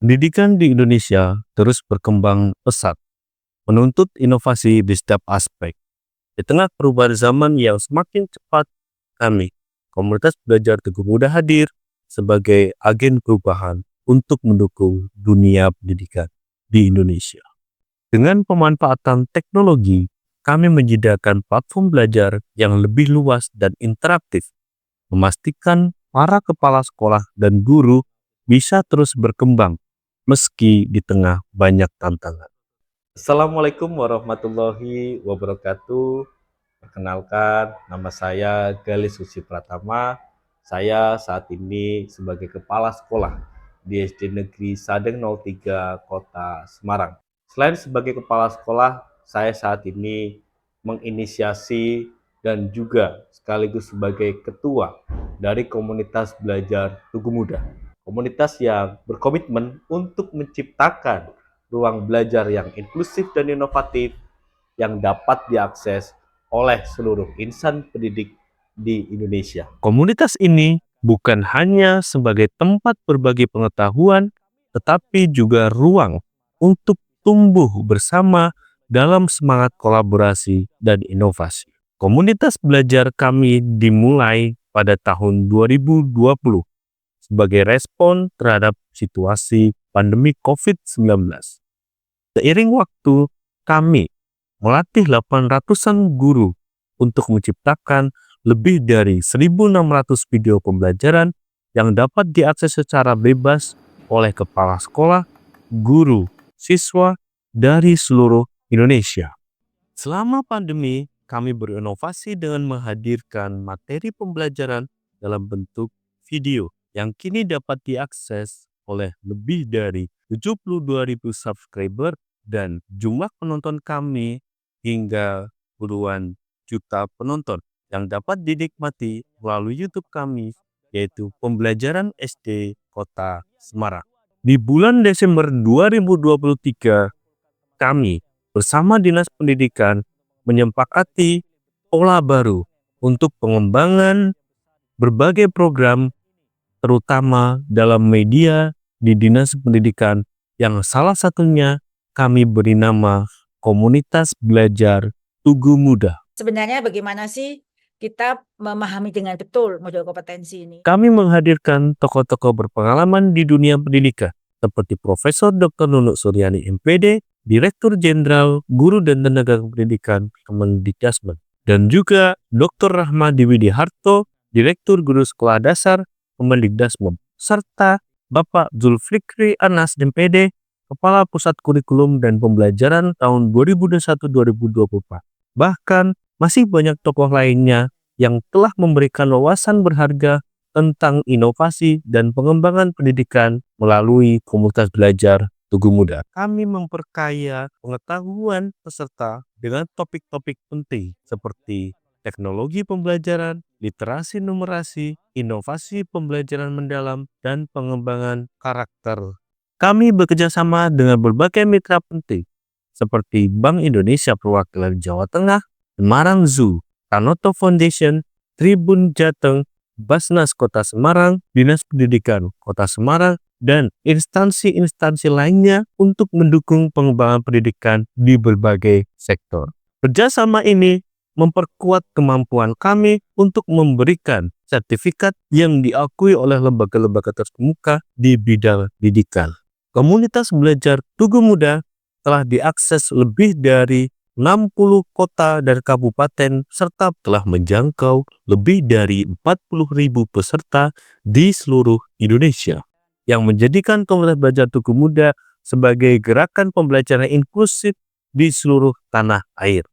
Pendidikan di Indonesia terus berkembang pesat, menuntut inovasi di setiap aspek. Di tengah perubahan zaman yang semakin cepat, kami, komunitas belajar Teguh Muda hadir sebagai agen perubahan untuk mendukung dunia pendidikan di Indonesia. Dengan pemanfaatan teknologi, kami menyediakan platform belajar yang lebih luas dan interaktif, memastikan para kepala sekolah dan guru bisa terus berkembang meski di tengah banyak tantangan. Assalamualaikum warahmatullahi wabarakatuh. Perkenalkan, nama saya Galis Suci Pratama. Saya saat ini sebagai kepala sekolah di SD Negeri Sadeng 03 Kota Semarang. Selain sebagai kepala sekolah, saya saat ini menginisiasi dan juga sekaligus sebagai ketua dari komunitas belajar Tugu Muda. Komunitas yang berkomitmen untuk menciptakan ruang belajar yang inklusif dan inovatif yang dapat diakses oleh seluruh insan pendidik di Indonesia. Komunitas ini bukan hanya sebagai tempat berbagi pengetahuan, tetapi juga ruang untuk tumbuh bersama dalam semangat kolaborasi dan inovasi. Komunitas belajar kami dimulai pada tahun 2020 sebagai respon terhadap situasi pandemi COVID-19. Seiring waktu, kami melatih 800-an guru untuk menciptakan lebih dari 1.600 video pembelajaran yang dapat diakses secara bebas oleh kepala sekolah, guru, siswa dari seluruh Indonesia. Selama pandemi, kami berinovasi dengan menghadirkan materi pembelajaran dalam bentuk video yang kini dapat diakses oleh lebih dari 72.000 subscriber dan jumlah penonton kami hingga puluhan juta penonton yang dapat dinikmati melalui YouTube kami, yaitu Pembelajaran SD Kota Semarang. Di bulan Desember 2023, kami bersama Dinas Pendidikan menyepakati pola baru untuk pengembangan berbagai program terutama dalam media di Dinas Pendidikan yang salah satunya kami beri nama Komunitas Belajar Tugu Muda. Sebenarnya bagaimana sih kita memahami dengan betul modul kompetensi ini? Kami menghadirkan tokoh-tokoh berpengalaman di dunia pendidikan seperti Profesor Dr. Nunuk Suryani MPD, Direktur Jenderal Guru dan Tenaga Pendidikan Kemendikbud, dan juga Dr. Rahmadi Widiharto, Direktur Guru Sekolah Dasar Kemendikbud, serta Bapak Zulfikri Anas MPD, Kepala Pusat Kurikulum dan Pembelajaran tahun 2021-2024. Bahkan masih banyak tokoh lainnya yang telah memberikan wawasan berharga tentang inovasi dan pengembangan pendidikan melalui komunitas belajar Tugu Muda. Kami memperkaya pengetahuan peserta dengan topik-topik penting seperti teknologi pembelajaran, literasi numerasi, inovasi pembelajaran mendalam, dan pengembangan karakter. Kami bekerjasama dengan berbagai mitra penting seperti Bank Indonesia Perwakilan Jawa Tengah, Semarang Zoo, Tanoto Foundation, Tribun Jateng, Basnas Kota Semarang, Dinas Pendidikan Kota Semarang, dan instansi-instansi lainnya untuk mendukung pengembangan pendidikan di berbagai sektor. Kerjasama ini memperkuat kemampuan kami untuk memberikan sertifikat yang diakui oleh lembaga-lembaga terkemuka di bidang pendidikan. Komunitas belajar Tugu Muda telah diakses lebih dari 60 kota dan kabupaten serta telah menjangkau lebih dari 40.000 peserta di seluruh Indonesia, yang menjadikan komunitas belajar Tugu Muda sebagai gerakan pembelajaran inklusif di seluruh tanah air.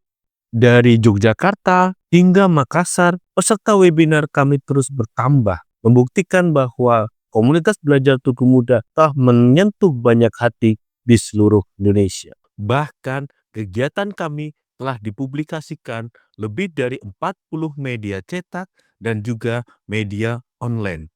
Dari Yogyakarta hingga Makassar, peserta webinar kami terus bertambah, membuktikan bahwa komunitas belajar Tugu Muda telah menyentuh banyak hati di seluruh Indonesia. Bahkan kegiatan kami telah dipublikasikan lebih dari 40 media cetak dan juga media online.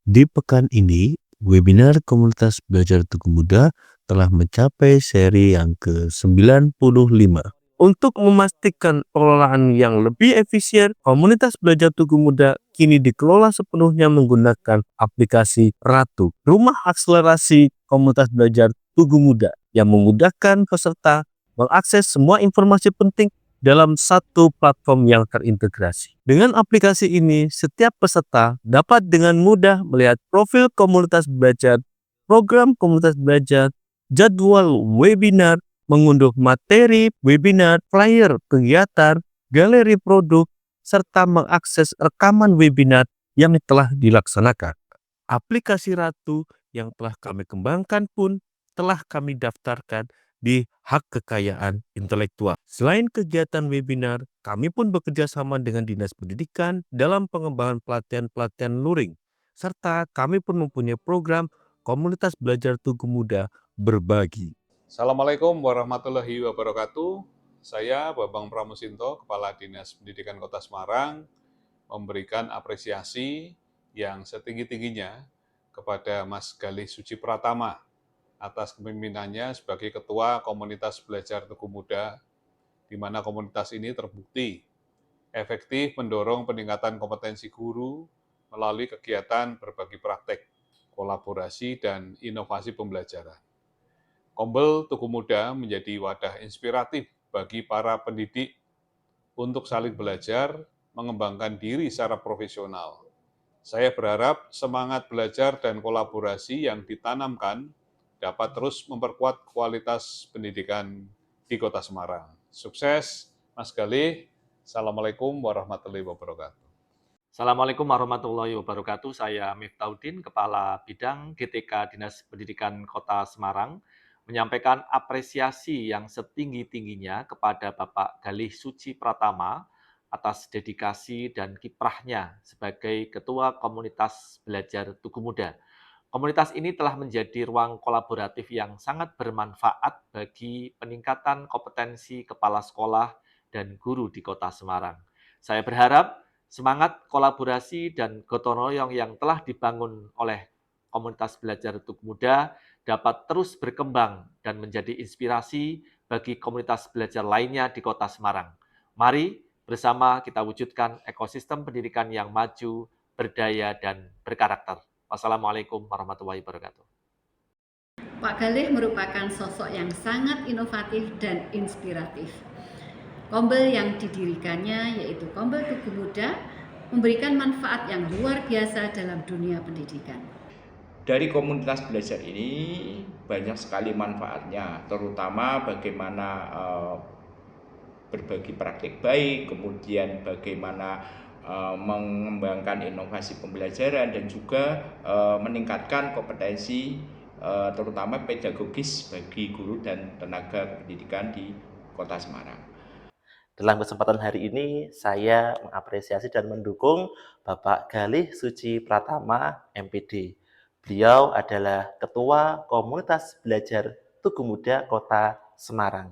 Di pekan ini, webinar komunitas belajar Tugu Muda telah mencapai seri yang ke-95. Untuk memastikan pengelolaan yang lebih efisien, komunitas belajar Tugu Muda kini dikelola sepenuhnya menggunakan aplikasi Ratu, rumah akselerasi komunitas belajar Tugu Muda yang memudahkan peserta mengakses semua informasi penting dalam satu platform yang terintegrasi. Dengan aplikasi ini, setiap peserta dapat dengan mudah melihat profil komunitas belajar, program komunitas belajar, jadwal webinar, mengunduh materi webinar, flyer kegiatan, galeri produk, serta mengakses rekaman webinar yang telah dilaksanakan. Aplikasi Ratu yang telah kami kembangkan pun telah kami daftarkan di hak kekayaan intelektual. Selain kegiatan webinar, kami pun bekerja sama dengan Dinas Pendidikan dalam pengembangan pelatihan-pelatihan luring, serta kami pun mempunyai program Komunitas Belajar Tugu Muda Berbagi. Assalamualaikum warahmatullahi wabarakatuh. Saya Bambang Pramusinto, Kepala Dinas Pendidikan Kota Semarang, memberikan apresiasi yang setinggi-tingginya kepada Mas Galih Suci Pratama atas kepemimpinannya sebagai Ketua Komunitas Belajar Tugu Muda, di mana komunitas ini terbukti efektif mendorong peningkatan kompetensi guru melalui kegiatan berbagi praktek, kolaborasi, dan inovasi pembelajaran. Kombel Tugu Muda menjadi wadah inspiratif bagi para pendidik untuk saling belajar, mengembangkan diri secara profesional. Saya berharap semangat belajar dan kolaborasi yang ditanamkan dapat terus memperkuat kualitas pendidikan di Kota Semarang. Sukses, Mas Galih. Assalamualaikum warahmatullahi wabarakatuh. Assalamualaikum warahmatullahi wabarakatuh. Saya Miftaudin, Kepala Bidang GTK Dinas Pendidikan Kota Semarang, menyampaikan apresiasi yang setinggi-tingginya kepada Bapak Galih Suci Pratama atas dedikasi dan kiprahnya sebagai Ketua Komunitas Belajar Tugu Muda. Komunitas ini telah menjadi ruang kolaboratif yang sangat bermanfaat bagi peningkatan kompetensi kepala sekolah dan guru di Kota Semarang. Saya berharap semangat kolaborasi dan gotong royong yang telah dibangun oleh Komunitas Belajar Tugu Muda dapat terus berkembang dan menjadi inspirasi bagi komunitas belajar lainnya di Kota Semarang. Mari bersama kita wujudkan ekosistem pendidikan yang maju, berdaya, dan berkarakter. Wassalamualaikum warahmatullahi wabarakatuh. Pak Galih merupakan sosok yang sangat inovatif dan inspiratif. Kombel yang didirikannya, yaitu Kombel Tugu Muda, memberikan manfaat yang luar biasa dalam dunia pendidikan. Dari komunitas belajar ini banyak sekali manfaatnya, terutama bagaimana berbagi praktik baik, kemudian bagaimana mengembangkan inovasi pembelajaran dan juga meningkatkan kompetensi terutama pedagogis bagi guru dan tenaga pendidikan di Kota Semarang. Dalam kesempatan hari ini, saya mengapresiasi dan mendukung Bapak Galih Suci Pratama, MPD. Beliau adalah Ketua Komunitas Belajar Tugu Muda Kota Semarang.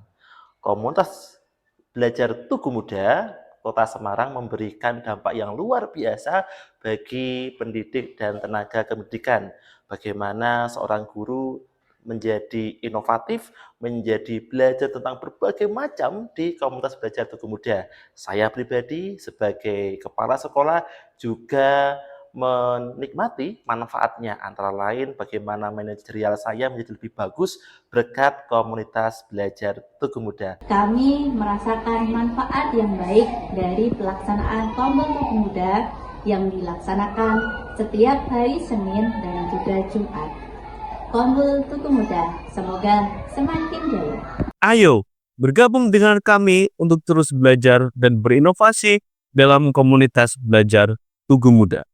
Komunitas Belajar Tugu Muda Kota Semarang memberikan dampak yang luar biasa bagi pendidik dan tenaga pendidikan. Bagaimana seorang guru menjadi inovatif, menjadi belajar tentang berbagai macam di komunitas belajar Tugu Muda. Saya pribadi sebagai kepala sekolah juga menikmati manfaatnya, antara lain bagaimana manajerial saya menjadi lebih bagus berkat komunitas belajar Tugu Muda. Kami merasakan manfaat yang baik dari pelaksanaan Kombel Tugu Muda yang dilaksanakan setiap hari Senin dan juga Jumat. Kombel Tugu Muda, semoga semakin jaya. Ayo bergabung dengan kami untuk terus belajar dan berinovasi dalam komunitas belajar Tugu Muda.